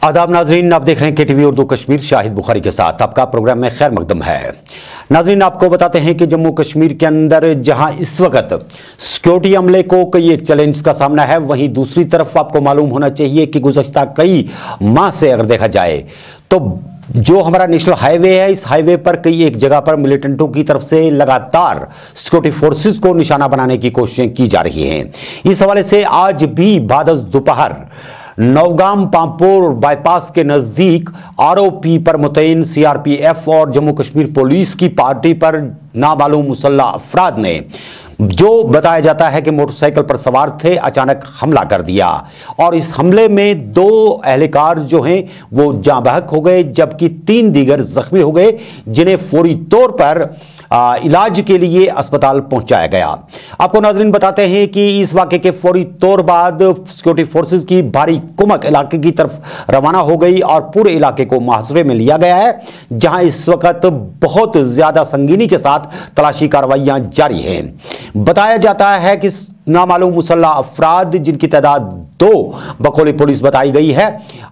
आदाब नाजरीन, आप देख रहे हैं केटीवी उर्दू कश्मीर। शाहिद बुखारी के साथ आपका प्रोग्राम में खैर मकदम है। नाजरीन, आपको बताते हैं कि जम्मू कश्मीर के अंदर जहां इस वक्त सिक्योरिटी अमले को कई एक चैलेंज का सामना है, वहीं दूसरी तरफ आपको मालूम होना चाहिए कि गुज़श्ता कई माह से अगर देखा जाए तो जो हमारा नेशनल हाईवे है, इस हाईवे पर कई एक जगह पर मिलिटेंटों की तरफ से लगातार सिक्योरिटी फोर्सेस को निशाना बनाने की कोशिशें की जा रही हैं। इस हवाले से आज भी बादस दोपहर नौगाम पांपोर बाईपास के नजदीक आरओपी पर मुतयन सीआरपीएफ और जम्मू कश्मीर पुलिस की पार्टी पर नामालूम मुसल्लह अफराद ने, जो बताया जाता है कि मोटरसाइकिल पर सवार थे, अचानक हमला कर दिया और इस हमले में 2 एहलकार जो हैं वो जाँ बहक हो गए, जबकि 3 दीगर जख्मी हो गए, जिन्हें फौरी तौर पर इलाज के लिए अस्पताल पहुंचाया गया। आपको नाज़रीन बताते हैं कि इस वाक़े के फौरी तौर बाद सिक्योरिटी फोर्सेस की भारी कुमक इलाके की तरफ रवाना हो गई और पूरे इलाके को मुहासरे में लिया गया है, जहां इस वक्त बहुत ज्यादा संगीनी के साथ तलाशी कार्रवाइयां जारी हैं। बताया जाता है कि नामालूम मुसल्लह अफराद, जिनकी तादाद 2 बकौल पुलिस बताई गई है,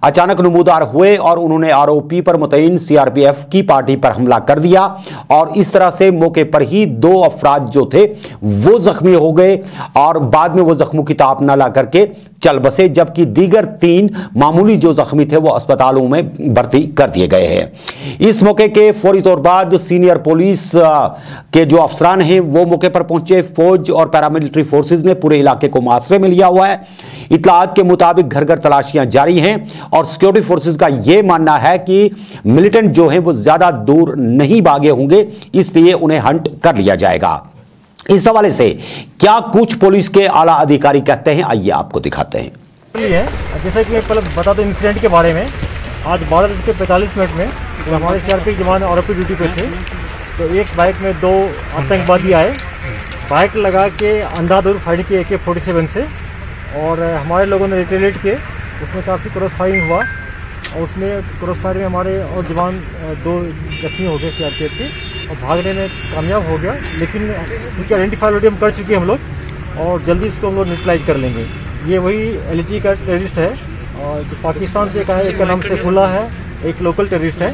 अचानक नमूदार हुए और उन्होंने आरओपी पर मुतयन सीआरपीएफ की पार्टी पर हमला कर दिया और इस तरह से मौके पर ही 2 अफराद जो थे वो जख्मी हो गए और बाद में वो जख्मों की ताप न ला करके चल बसे, जबकि दीगर 3 मामूली जो जख्मी थे वो अस्पतालों में भर्ती कर दिए गए हैं। इस मौके के फौरी तौर बाद सीनियर पुलिस के जो अफसरान हैं वो मौके पर पहुंचे। फौज और पैरामिलिट्री फोर्सेज ने पूरे इलाके को मुहासरे में लिया हुआ है। इत्तलात के मुताबिक घर घर तलाशियां जारी हैं और सिक्योरिटी फोर्सेज का यह मानना है कि मिलिटेंट जो हैं वो ज्यादा दूर नहीं भागे होंगे, इसलिए उन्हें हंट कर लिया जाएगा। इस हवाले से क्या कुछ पुलिस के आला अधिकारी कहते हैं, आइए आपको दिखाते हैं। जैसे कि मैं पहले बता दूं इंसिडेंट के बारे में। आज 12:45 में हमारे सीआरपीएफ जवान आरओपी ड्यूटी पे थे, तो एक बाइक में 2 आतंकवादी आए, बाइक लगा के अंधाधुंध फायरिंग की AK-47 से और हमारे लोगों ने रिटेलिएट किए। उसमें काफ़ी क्रॉस फायरिंग हुआ और उसमें क्रॉस फायरिंग में हमारे और जवान 2 जख्मी हो गए सीआरपीएफ के और भागने में कामयाब हो गया, लेकिन उनकी आइडेंटिफाई ऑलरेडी हम कर चुके हैं हम लोग और जल्दी इसको हम लोग न्यूट्रलाइज कर लेंगे। ये वही LG का टेररिस्ट है और जो पाकिस्तान से का है, एक का नाम सैफुल्लाह है, एक लोकल टेररिस्ट है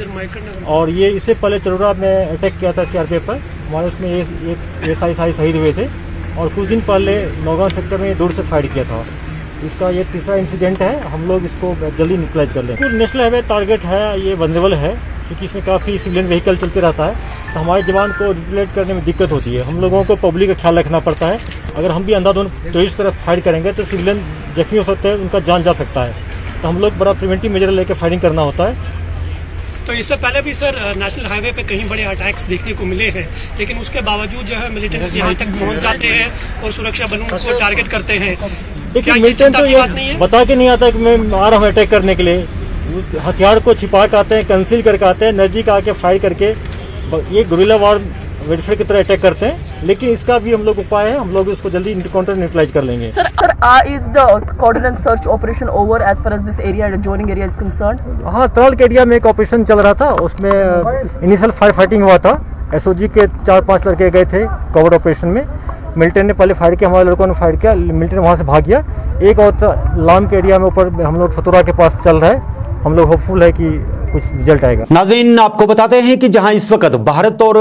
और ये इससे पहले चरोरा में अटैक किया था सीआरपीएफ पर। हमारे इसमें एक SI शहीद हुए थे और कुछ दिन पहले नौगाम सेक्टर में दूर से फायर किया था। इसका ये 3रा इंसिडेंट है। हम लोग इसको जल्दी न्यूट्रलाइज कर लेंगे। नेशनल हाईवे टारगेट है, ये वल्नरेबल है क्योंकि इसमें काफ़ी सिविलियन व्हीकल चलते रहता है, तो हमारे जवान को रिटेलिएट करने में दिक्कत होती है। हम लोगों को पब्लिक का ख्याल रखना पड़ता है। अगर हम भी अंधाधुंध टेररिस्ट तरफ फायर करेंगे तो सिविलियन जख्मी हो सकते हैं, उनका जान जा सकता है, तो हम लोग बड़ा प्रिवेंटिव मेजर लेकर फायरिंग करना होता है। तो इससे पहले भी सर नेशनल हाईवे पे कहीं बड़े अटैक्स देखने को मिले हैं, लेकिन उसके बावजूद जो है मिलिटेंट्स यहाँ तक पहुँच जाते हैं और सुरक्षा बलों को टारगेट करते हैं। देखिए, मिलिटेंट तो ये बता के नहीं आता कि मैं आ रहा हूँ अटैक करने के लिए। हथियार को छिपा के आते हैं, कंसील करके आते हैं, नजदीक आके फायर करके ये गुरिल्ला वार वेरीफाई की तरह अटैक करते हैं। लेकिन इसका भी हम लोग उपाय है, हम लोग इसको जल्दी काउंटर न्यूट्रलाइज कर लेंगे। Sir, is the coordinate search operation over as far as this area, adjoining area is concerned? हाँ, त्रल के एरिया में एक ऑपरेशन चल रहा था, उसमें इनिशियल फायर फाइटिंग हुआ था। SOG के 4-5 लड़के गए थे कवर्ड ऑपरेशन में। मिलिटेंट ने पहले फायर किया, हमारे लड़कों ने फायर किया, मिलिटेंट वहाँ से भाग गया। एक और लाम के एरिया में ऊपर हम लोग सतुरा के पास चल रहा है, हम लोग होपफुल है कि कुछ रिजल्ट आएगा। नाज़रीन, आपको बताते हैं कि जहां इस वक्त भारत और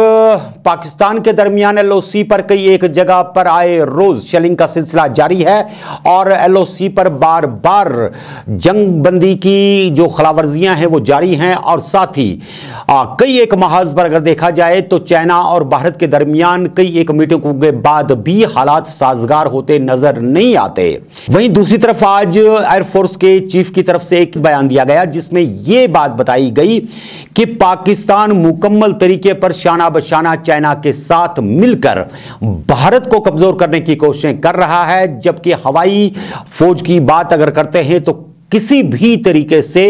पाकिस्तान के दरमियान LOC पर कई एक जगह पर आए रोज शेलिंग का सिलसिला जारी है और LOC पर बार बार जंग बंदी की जो खिलाफवर्जियां हैं वो जारी हैं और साथ ही कई एक महाज पर अगर देखा जाए तो चाइना और भारत के दरमियान कई एक मीटिंगों के बाद भी हालात साजगार होते नजर नहीं आते। वहीं दूसरी तरफ आज एयरफोर्स के चीफ की तरफ से एक बयान दिया गया जिसमें यह बात बताई गई कि पाकिस्तान मुकम्मल तरीके पर शाना बशाना चाइना के साथ मिलकर भारत को कमजोर करने की कोशिशें कर रहा है, जबकि हवाई फौज की बात अगर करते हैं तो किसी भी तरीके से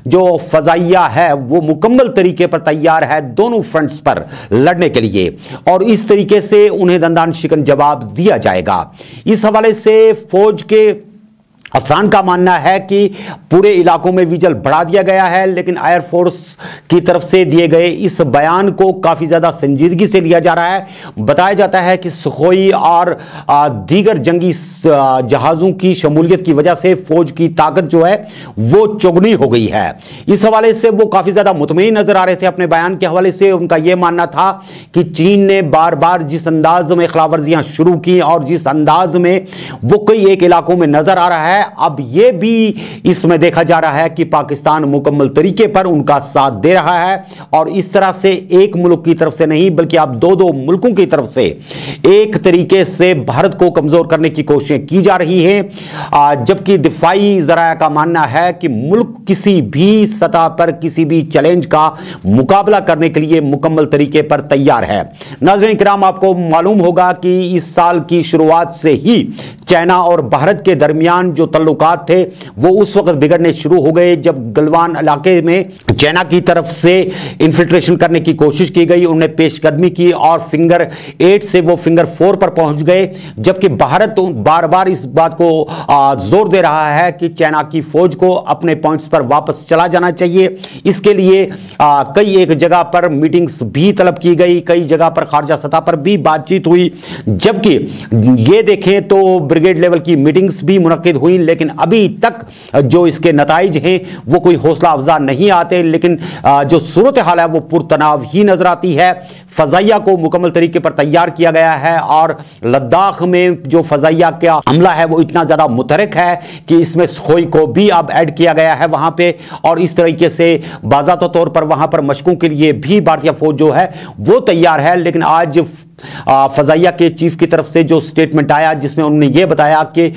जो फजाइया है वो मुकम्मल तरीके पर तैयार है दोनों फ्रंट्स पर लड़ने के लिए और इस तरीके से उन्हें दंदान शिकन जवाब दिया जाएगा। इस हवाले से फौज के अफसान का मानना है कि पूरे इलाकों में विजिल बढ़ा दिया गया है, लेकिन एयरफोर्स की तरफ से दिए गए इस बयान को काफी ज्यादा संजीदगी से लिया जा रहा है। बताया जाता है कि सुखोई और दीगर जंगी जहाजों की शमूलियत की वजह से फौज की ताकत जो है वो चौगुनी हो गई है। इस हवाले से वो काफी ज्यादा मुतमईन नजर आ रहे थे। अपने बयान के हवाले से उनका यह मानना था कि चीन ने बार बार जिस अंदाज में खिलाफवर्जियां शुरू की और जिस अंदाज में वो कई एक इलाकों में नजर आ रहा है, अब यह भी इसमें देखा जा रहा है कि पाकिस्तान मुकम्मल तरीके पर उनका साथ दे रहा है और इस तरह से एक मुल्क की तरफ से नहीं बल्कि अब दो दो मुल्कों की तरफ से एक तरीके से भारत को कमजोर करने की कोशिशें की जा रही हैं। जबकि दिफाई जराया का मानना है कि मुल्क किसी भी सतह पर किसी भी चैलेंज का मुकाबला करने के लिए मुकम्मल तरीके पर तैयार है। नाज़रीन किराम, आपको मालूम होगा कि इस साल की शुरुआत से ही चाइना और भारत के दरमियान जो तल्लुकात थे वो उस वक्त बिगड़ने शुरू हो गए जब गलवान इलाके में चाइना की तरफ से इन्फिल्ट्रेशन करने की कोशिश की गई, उन्होंने पेशकदमी की और फिंगर 8 से वो फिंगर 4 पर पहुंच गए। जबकि भारत बार बार इस बात को जोर दे रहा है कि चाइना की फौज को अपने पॉइंट्स पर वापस चला जाना चाहिए। इसके लिए कई एक जगह पर मीटिंग्स भी तलब की गई, कई जगह पर खारजा सतह पर भी बातचीत हुई। जबकि ये देखें तो ब्रिगेड लेवल की मीटिंग्स भी मुनक्किद हुई, लेकिन अभी तक जो इसके नताइज हैं वो कोई हौसला अफजा नहीं आते। लेकिन जो सूरत हाल है वो पुरतनाव ही नजर आती है। फजाइया को मुकम्मल तरीके पर तैयार किया गया है और लद्दाख में जो फजाइया का हमला है वो इतना ज्यादा मुतहरिक है कि इसमें सुखोई को भी अब ऐड किया गया है वहां पे, और इस तरीके से बाज़ाब्ता तौर पर वहां पर मशकों के लिए भी भारतीय फौज जो है वो तैयार है। लेकिन आज फजाइया के चीफ की तरफ से जो स्टेटमेंट आया जिसमें उन्होंने ये बताया कि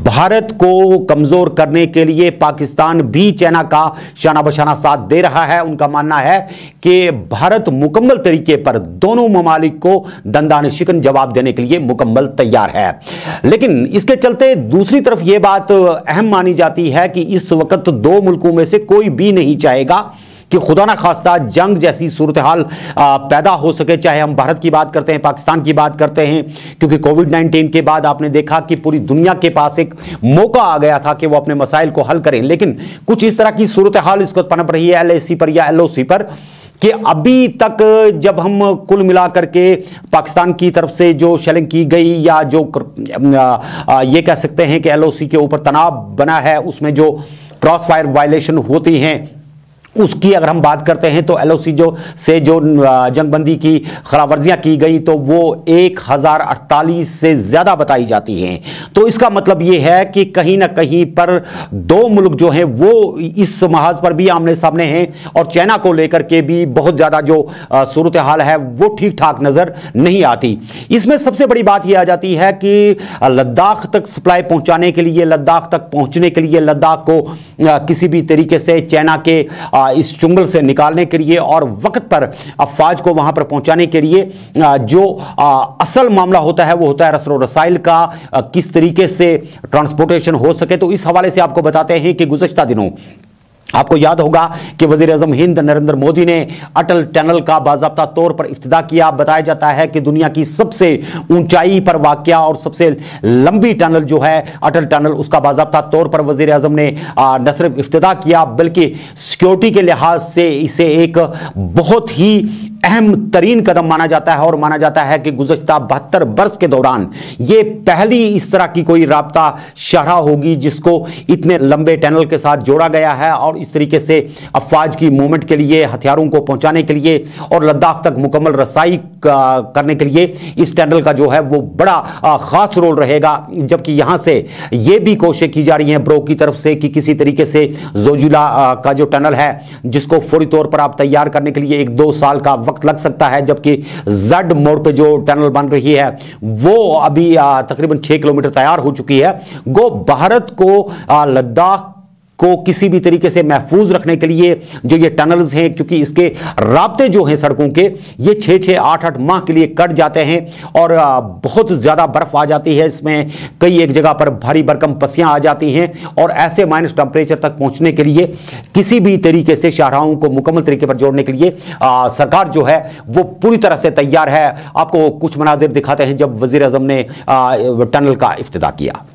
भारत को कमजोर करने के लिए पाकिस्तान भी चाइना का शाना बशाना साथ दे रहा है। उनका मानना है कि भारत मुकम्मल तरीके पर दोनों ममालिक को दंदाने शिकन जवाब देने के लिए मुकम्मल तैयार है। लेकिन इसके चलते दूसरी तरफ यह बात अहम मानी जाती है कि इस वक्त दो मुल्कों में से कोई भी नहीं चाहेगा कि खुदा ना खास्ता जंग जैसी सूरत हाल पैदा हो सके, चाहे हम भारत की बात करते हैं, पाकिस्तान की बात करते हैं। क्योंकि कोविड-19 के बाद आपने देखा कि पूरी दुनिया के पास एक मौका आ गया था कि वो अपने मसाइल को हल करें, लेकिन कुछ इस तरह की सूरत हाल इसको पनप रही है LAC पर या LOC पर कि अभी तक जब हम कुल मिलाकर के पाकिस्तान की तरफ से जो शेलिंग की गई या जो ये कह सकते हैं कि LOC के ऊपर तनाव बना है उसमें जो क्रॉस फायर वायलेशन होती हैं उसकी अगर हम बात करते हैं तो LOC जो जंगबंदी की खिलाफवर्जियां की गई तो वो 1048 से ज्यादा बताई जाती हैं। तो इसका मतलब ये है कि कहीं ना कहीं पर दो मुल्क जो हैं वो इस महाज पर भी आमने सामने हैं और चाइना को लेकर के भी बहुत ज्यादा जो सूरत हाल है वो ठीक ठाक नजर नहीं आती। इसमें सबसे बड़ी बात यह आ जाती है कि लद्दाख तक सप्लाई पहुंचाने के लिए, लद्दाख तक पहुंचने के लिए, लद्दाख को किसी भी तरीके से चाइना के इस चुंगल से निकालने के लिए और वक्त पर अफवाज को वहां पर पहुंचाने के लिए जो असल मामला होता है वो होता है रसलो रसाइल का, किस तरीके से ट्रांसपोर्टेशन हो सके। तो इस हवाले से आपको बताते हैं कि गुज़श्ता दिनों आपको याद होगा कि वज़ीर-ए-आज़म हिंद नरेंद्र मोदी ने अटल टनल का बाज़ाब्ता तौर पर इफ्तिदा किया। बताया जाता है कि दुनिया की सबसे ऊंचाई पर वाक़या और सबसे लंबी टनल जो है अटल टनल, उसका बाज़ाब्ता तौर पर वज़ीर-ए-आज़म ने न सिर्फ इफ्तिदा किया बल्कि सिक्योरिटी के लिहाज से इसे एक बहुत ही अहम तरीन कदम माना जाता है और माना जाता है कि गुज़श्ता 72 बरस के दौरान ये पहली इस तरह की कोई राब्ता शाहरा होगी जिसको इतने लंबे टनल के साथ जोड़ा गया है और इस तरीके से अफवाज की मूवमेंट के लिए, हथियारों को पहुंचाने के लिए और लद्दाख तक मुकम्मल रसाई करने के लिए इस टनल का जो है वो बड़ा खास रोल रहेगा। जबकि यहां से ये भी कोशिश की जा रही है ब्रो की तरफ से कि किसी तरीके से जोजिला का जो टनल है जिसको फौरी तौर पर आप तैयार करने के लिए 1-2 साल का वक्त लग सकता है, जबकि जड मोड़ पे जो टनल बन रही है वो अभी तकरीबन 6 किलोमीटर तैयार हो चुकी है। गो भारत को लद्दाख को किसी भी तरीके से महफूज रखने के लिए जो ये टनल्स हैं, क्योंकि इसके राब्ते जो हैं सड़कों के ये 6-6, 8-8 माह के लिए कट जाते हैं और बहुत ज़्यादा बर्फ आ जाती है, इसमें कई एक जगह पर भारी भरकम पसियां आ जाती हैं और ऐसे माइनस टेम्परेचर तक पहुंचने के लिए किसी भी तरीके से शाहराहों को मुकम्मल तरीके पर जोड़ने के लिए सरकार जो है वो पूरी तरह से तैयार है। आपको कुछ मनाजिर दिखाते हैं जब वज़ीर-ए-आज़म ने टनल का इफ्तिदा किया।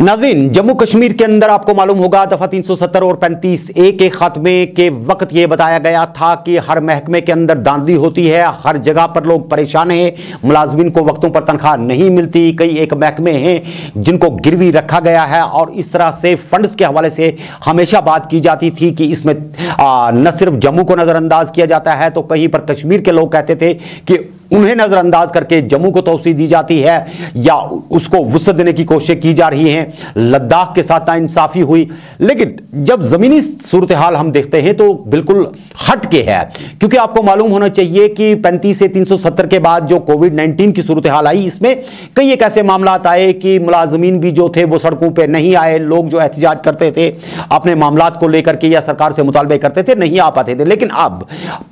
नाज़रीन, जम्मू कश्मीर के अंदर आपको मालूम होगा दफा 370 और 35A के खात्मे के वक्त यह बताया गया था कि हर महकमे के अंदर धांधली होती है, हर जगह पर लोग परेशान हैं, मुलाजमीन को वक्तों पर तनख्वाह नहीं मिलती, कई एक महकमे हैं जिनको गिरवी रखा गया है और इस तरह से फंड्स के हवाले से हमेशा बात की जाती थी कि इसमें न सिर्फ जम्मू को नजरअंदाज किया जाता है, तो कहीं पर कश्मीर के लोग कहते थे कि उन्हें नजरअंदाज करके जम्मू को तौसीह दी जाती है या उसको वुसअत देने की कोशिश की जा रही है। लद्दाख के साथ नाइंसाफी हुई, लेकिन जब जमीनी सूरत हाल हम देखते हैं तो बिल्कुल हट के है, क्योंकि आपको मालूम होना चाहिए कि 35 से 370 के बाद जो कोविड-19 की सूरत हाल आई, इसमें कई एक ऐसे मामला आए कि मुलाजमीन भी जो थे वो सड़कों पर नहीं आए, लोग जो एहतजाज करते थे अपने मामलात को लेकर के या सरकार से मुतालबे करते थे, नहीं आ पाते थे। लेकिन अब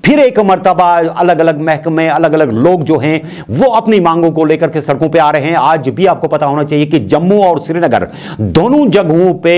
फिर एक मरतबा अलग अलग महकमे, अलग अलग लोग जो हैं वो अपनी मांगों को लेकर के सड़कों पे आ रहे हैं। आज भी आपको पता होना चाहिए कि जम्मू और श्रीनगर दोनों जगहों पे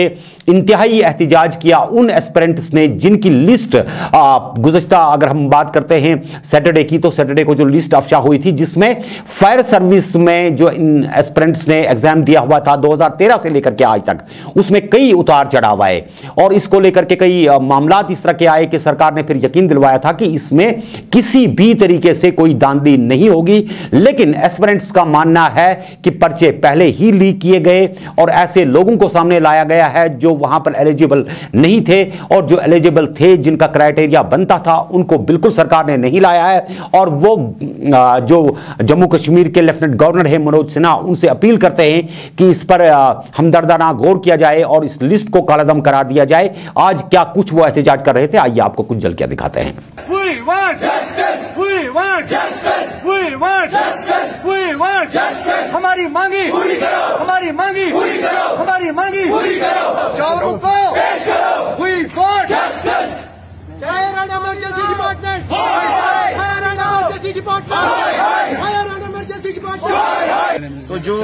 इंतहाई एहतजाज किया उन एस्पिरेंट्स ने जिनकी लिस्ट गुज़श्ता, अगर हम बात करते हैं सैटरडे की, तो सैटरडे को जो लिस्ट अफशा हुई थी जिसमें फायर सर्विस में जो इन एस्पिरेंट्स ने एग्जाम दिया हुआ था 2013 से लेकर के आज तक, उसमें कई उतार चढ़ाव आए और इसको लेकर के कई मामलात इस तरह के आए कि सरकार ने फिर यकीन दिलवाया था कि इसमें किसी भी तरीके से कोई धांधली नहीं होगी। लेकिन एस्पिरेंट्स का मानना है कि पर्चे पहले ही लीक किए गए और ऐसे लोगों को सामने लाया गया है जो वहां पर एलिजिबल नहीं थे और जो एलिजिबल थे, जिनका क्राइटेरिया बनता था, उनको बिल्कुल सरकार ने नहीं लाया है। और वो जो जम्मू कश्मीर के लेफ्टिनेंट गवर्नर है मनोज सिन्हा, उनसे अपील करते हैं कि इस पर हमदर्दाना गौर किया जाए और इस लिस्ट को कालादम करार दिया जाए। आज क्या कुछ वो एहतजाज कर रहे थे, आइए आपको कुछ झलकियां दिखाते हैं। We want justice. We want justice. We want justice. We want justice. हमारी मांगी पूरी करो, हमारी मांगी पूरी करो, हमारी मांगी पूरी करो, चोरों को पेश करो। We want justice. Fire and emergency department. Fire and emergency department. Fire and emergency department. तो जो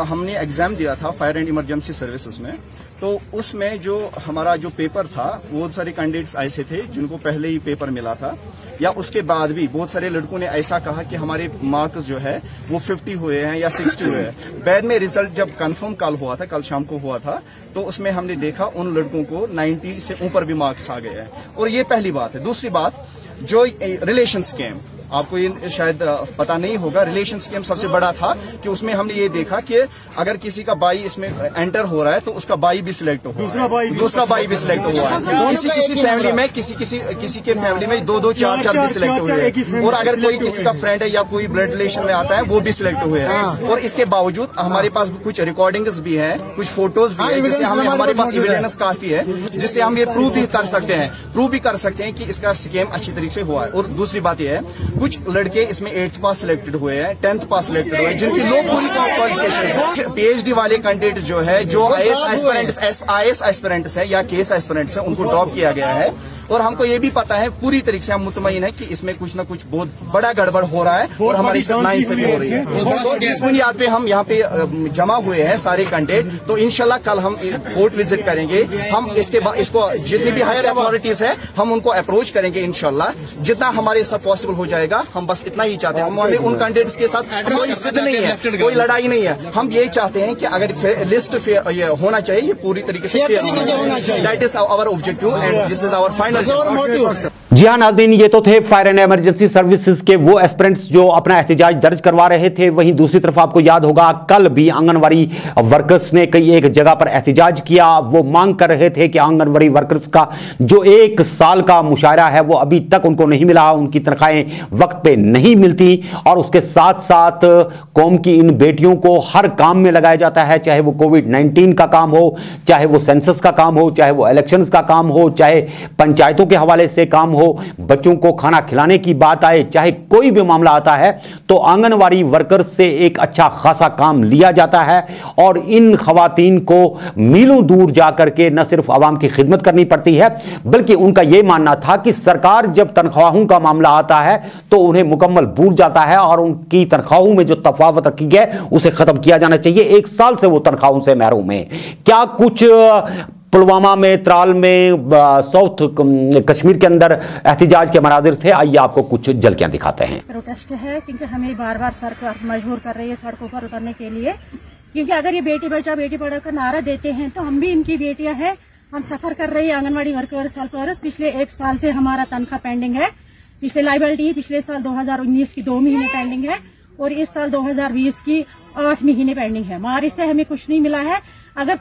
हमने एग्जाम दिया था फायर एंड इमरजेंसी सर्विसेज में, तो उसमें जो हमारा जो पेपर था, बहुत सारे कैंडिडेट्स ऐसे थे जिनको पहले ही पेपर मिला था, या उसके बाद भी बहुत सारे लड़कों ने ऐसा कहा कि हमारे मार्क्स जो है वो 50 हुए हैं या 60 हुए हैं। बाद में रिजल्ट जब कंफर्म कल हुआ था, कल शाम को हुआ था, तो उसमें हमने देखा उन लड़कों को 90 से ऊपर भी मार्क्स आ गए हैं। और ये पहली बात है। दूसरी बात, जो रिलेशन स्कीम, आपको ये शायद पता नहीं होगा, रिलेशन स्कीम सबसे बड़ा था कि उसमें हमने ये देखा कि अगर किसी का बाई इसमें एंटर हो रहा है तो उसका बाई भी सिलेक्ट हो, दूसरा बाई भी सिलेक्ट हुआ है। किसी फैमिली में किसी के फैमिली में 2-2, 4-4 भी सिलेक्ट हुए हैं। और अगर कोई किसी का फ्रेंड है या कोई ब्लड रिलेशन में आता है वो भी सिलेक्ट हुए हैं। और इसके बावजूद हमारे पास कुछ रिकॉर्डिंग्स भी है, कुछ फोटोज भी है, जिससे हमारे पास एविडेंस काफी है, जिससे हम ये प्रूव भी कर सकते हैं कि इसका स्कीम अच्छी तरीके से हुआ है। और दूसरी बात यह है, कुछ लड़के इसमें 8th पास सिलेक्टेड हुए हैं, 10th पास सिलेक्टेड हुए हैं, जिनकी लो पूरी क्वालिफिकेशन है। पीएचडी वाले कैंडिडेट जो है, जो आईएएस एस्पिरेंट्स है या केस एस्पिरेंट्स है, उनको ड्रॉप किया गया है। और हमको ये भी पता है, पूरी तरीके से हम मुतमईन है कि इसमें कुछ ना कुछ बहुत बड़ा गड़बड़ हो रहा है और हमारी नाइंसाफी हो रही है। तो इस बुनियाद पे हम यहाँ पे जमा हुए हैं सारे कैंडिडेट। तो इंशाल्लाह कल हम कोर्ट विजिट करेंगे। हम इसको जितनी भी हायर अथॉरिटीज है हम उनको अप्रोच करेंगे इंशाल्लाह, जितना हमारे साथ पॉसिबल हो जाएगा। हम बस इतना ही चाहते हैं, हमें उन कैंडिडेट्स के साथ कोई जिद नहीं है, कोई लड़ाई नहीं है। हम ये चाहते हैं कि अगर लिस्ट ये होना चाहिए, ये पूरी तरीके से फेयर होना चाहिए। That is our objective and this is our final. जी हाँ नाज़रीन, ये तो थे फायर एंड इमरजेंसी सर्विसेज के वो एस्पिरेंट्स जो अपना एहतजाज दर्ज करवा रहे थे। वहीं दूसरी तरफ आपको याद होगा कल भी आंगनवाड़ी वर्कर्स ने कई एक जगह पर एहतजाज किया। वो मांग कर रहे थे कि आंगनवाड़ी वर्कर्स का जो 1 साल का मुशायरा है वो अभी तक उनको नहीं मिला, उनकी तनख्वाहें वक्त पे नहीं मिलती और उसके साथ साथ कौम की इन बेटियों को हर काम में लगाया जाता है, चाहे वो कोविड-19 का काम हो, चाहे वो सेंसस का काम हो, चाहे वो इलेक्शंस का काम हो, चाहे पंचायतों के हवाले से काम हो, हो, बच्चों को खाना खिलाने की बात आए, चाहे कोई भी मामला आता है तो आंगनवाड़ी वर्कर्स से एक अच्छा खासा काम लिया जाता है और इन खवातीन को मीलों दूर जाकर के न सिर्फ आवाम की खिदमत करनी पड़ती है, बल्कि उनका यह मानना था कि सरकार जब तनख्वाहों का मामला आता है तो उन्हें मुकम्मल भूल जाता है और उनकी तनख्वाहों में जो तफावत रखी है उसे खत्म किया जाना चाहिए। 1 साल से वो तनख्वाहों से महरूम है। क्या कुछ पुलवामा में, त्राल में, साउथ कश्मीर के अंदर एहतिजाज के मनाजिर थे? आइए आपको कुछ झलकियां दिखाते हैं। प्रोटेस्ट है क्योंकि हमें बार बार सरकार मजबूर कर रही है सड़कों पर उतरने के लिए, क्योंकि अगर ये बेटी बचाओ बेटी पढ़ाओ का नारा देते हैं तो हम भी इनकी बेटियां हैं। हम सफर कर रही है आंगनवाड़ी वर्कर्स हेल्पर्स। पिछले 1 साल से हमारा तनख्वाह पेंडिंग है। पिछले लाइबिलिटी पिछले साल 2019 की 2 महीने पेंडिंग है और इस साल 2020 की 8 महीने पेंडिंग है। मार्च से हमें कुछ नहीं मिला है। अगर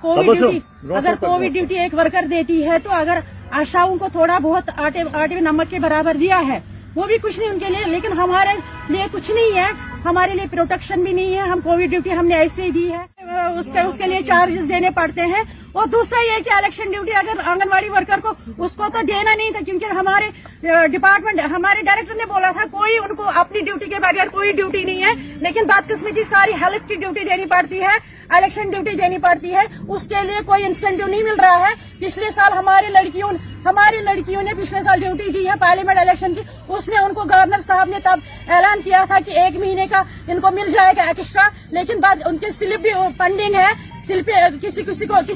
कोविड ड्यूटी एक वर्कर देती है तो अगर आशाओं को थोड़ा बहुत आटे नमक के बराबर दिया है, वो भी कुछ नहीं उनके लिए, लेकिन हमारे लिए कुछ नहीं है। हमारे लिए प्रोटेक्शन भी नहीं है। हम कोविड ड्यूटी हमने ऐसे ही दी है, उसके लिए चार्जेस देने पड़ते हैं। और दूसरा ये कि इलेक्शन ड्यूटी अगर आंगनवाड़ी वर्कर को उसको तो देना नहीं था, क्योंकि हमारे डिपार्टमेंट हमारे डायरेक्टर ने बोला था कोई उनको अपनी ड्यूटी के बगैर कोई ड्यूटी नहीं है, लेकिन बदकिस्मती सारी हेल्थ की ड्यूटी देनी पड़ती है, इलेक्शन ड्यूटी देनी पड़ती है। उसके लिए कोई इंसेंटिव नहीं मिल रहा है। पिछले साल हमारी लड़कियों ने पिछले साल ड्यूटी दी है पार्लियामेंट इलेक्शन की। उसमें उनको गवर्नर साहब ने तब ऐलान किया था कि 1 महीने का इनको मिल जाएगा एक्स्ट्रा, लेकिन बाद उनके स्लिप भी पेंडिंग है। स्लिप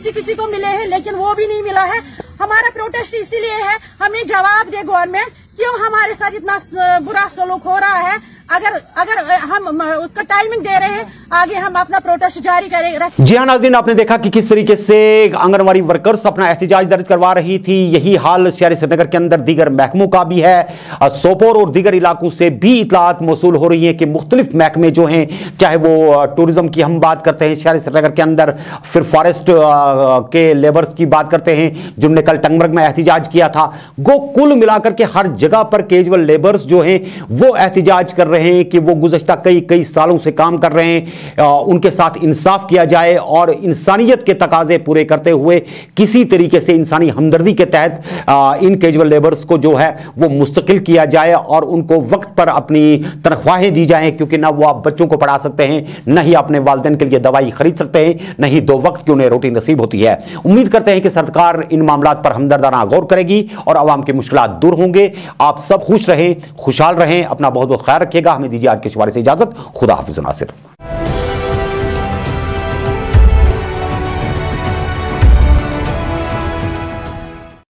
किसी को मिले हैं, लेकिन वो भी नहीं मिला है। हमारा प्रोटेस्ट इसीलिए है, हमें जवाब दे गवर्नमेंट, क्यों हमारे साथ इतना बुरा सलूक हो रहा है। अगर हम उसका टाइमिंग दे रहे हैं, आगे हम अपना प्रोटेस्ट जारी करेंगे। जी हाँ नाज़रीन, आपने देखा कि किस तरीके से आंगनवाड़ी वर्कर्स अपना एहतिजाज दर्ज करवा रही थी। यही हाल शहर श्रीनगर के अंदर दीगर महकमों का भी है। सोपोर और दीगर इलाकों से भी इतलात मौसूल हो रही है कि मुख्तलिफ महकमे जो हैं, चाहे वो टूरिज्म की हम बात करते हैं शहर श्रीनगर के अंदर, फिर फॉरेस्ट के लेबर्स की बात करते हैं जिन्होंने कल टंगमर्ग में एहतिजाज किया था। गो कुल मिलाकर के हर जगह पर कैजुअल लेबर्स जो हैं वो एहतिजाज कर रहे हैं कि वो गुज़श्ता कई सालों से काम कर रहे हैं, उनके साथ इंसाफ किया जाए और इंसानियत के तकाजे पूरे करते हुए किसी तरीके से इंसानी हमदर्दी के तहत इन कैजुअल लेबर्स को जो है वो मुस्तकिल किया जाए और उनको वक्त पर अपनी तनख्वाहें दी जाएं, क्योंकि ना वो आप बच्चों को पढ़ा सकते हैं, न ही अपने वालिदैन के लिए दवाई खरीद सकते हैं, न ही 2 वक्त की उन्हें रोटी नसीब होती है। उम्मीद करते हैं कि सरकार इन मामलात पर हमदर्दाना गौर करेगी और आवाम के मुश्किलात दूर होंगे। आप सब खुश रहें, खुशहाल रहें, अपना बहुत बहुत ख्याल रखिएगा। हमें दीजिए आज के शुमारे से इजाजत। खुदा हाफिज़ नासिर।